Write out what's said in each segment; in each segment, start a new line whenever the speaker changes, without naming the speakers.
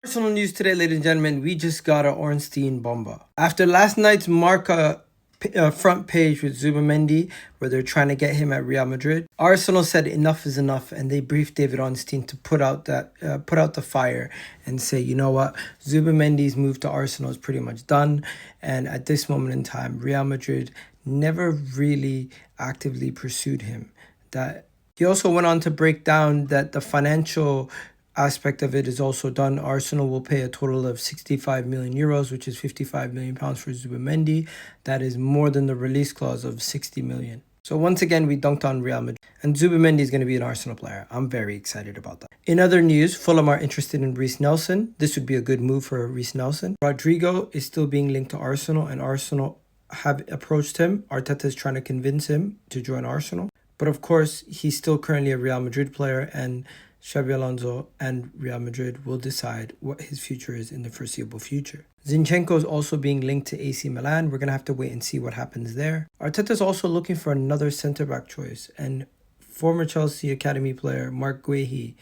Personal news today, ladies and gentlemen. We just got a Ornstein bomba. After last night's Marca front page with Zubimendi, where they're trying to get him at Real Madrid, Arsenal said enough is enough, and they briefed David Ornstein to put out the fire and say, you know what, Zubimendi's move to Arsenal is pretty much done, and at this moment in time, Real Madrid never really actively pursued him. That he also went on to break down that the financial aspect of it is also done. Arsenal will pay a total of 65 million euros, which is 55 million pounds for Zubimendi. That is more than the release clause of 60 million. So once again, we dunked on Real Madrid. And Zubimendi is going to be an Arsenal player. I'm very excited about that. In other news, Fulham are interested in Reiss Nelson. This would be a good move for Reiss Nelson. Rodrygo is still being linked to Arsenal, and Arsenal have approached him. Arteta is trying to convince him to join Arsenal. But of course, he's still currently a Real Madrid player, and Xabi Alonso and Real Madrid will decide what his future is in the foreseeable future. Zinchenko is also being linked to AC Milan. We're going to have to wait and see what happens there. Arteta is also looking for another centre-back choice, and former Chelsea Academy player Mark Guehi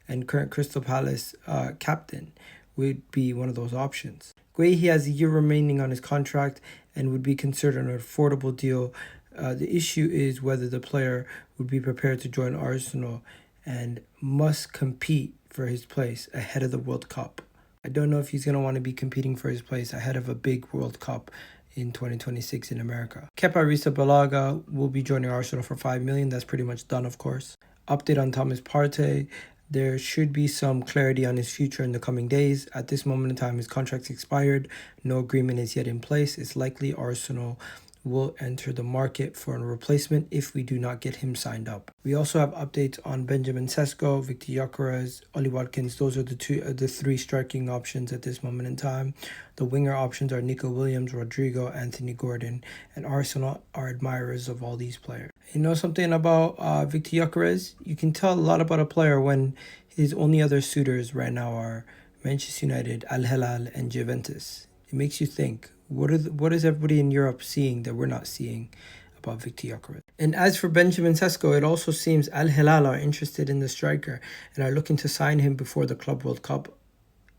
and current Crystal Palace captain would be one of those options. Guehi has a year remaining on his contract and would be considered an affordable deal. The issue is whether the player would be prepared to join Arsenal and must compete for his place ahead of the World Cup. I don't know if he's going to want to be competing for his place ahead of a big World Cup in 2026 in America. Kepa Arrizabalaga will be joining Arsenal for 5 million. That's pretty much done, of course. Update on Thomas Partey. There should be some clarity on his future in the coming days. At this moment in time, his contract's expired. No agreement is yet in place. It's likely Arsenal will enter the market for a replacement if we do not get him signed up. We also have updates on Benjamin Sesko, Victor Gyokeres, Ollie Watkins. Those are the three striking options at this moment in time. The winger options are Nico Williams, Rodrygo, Anthony Gordon, and Arsenal are admirers of all these players. You know something about Victor Gyokeres? You can tell a lot about a player when his only other suitors right now are Manchester United, Al Hilal, and Juventus. It makes you think, what is everybody in Europe seeing that we're not seeing about Victor Gyokeres? And as for Benjamin Sesko, it also seems Al Hilal are interested in the striker and are looking to sign him before the Club World Cup.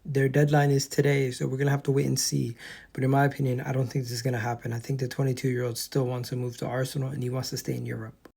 Their deadline is today, so we're going to have to wait and see. But in my opinion, I don't think this is going to happen. I think the 22-year-old still wants to move to Arsenal and he wants to stay in Europe.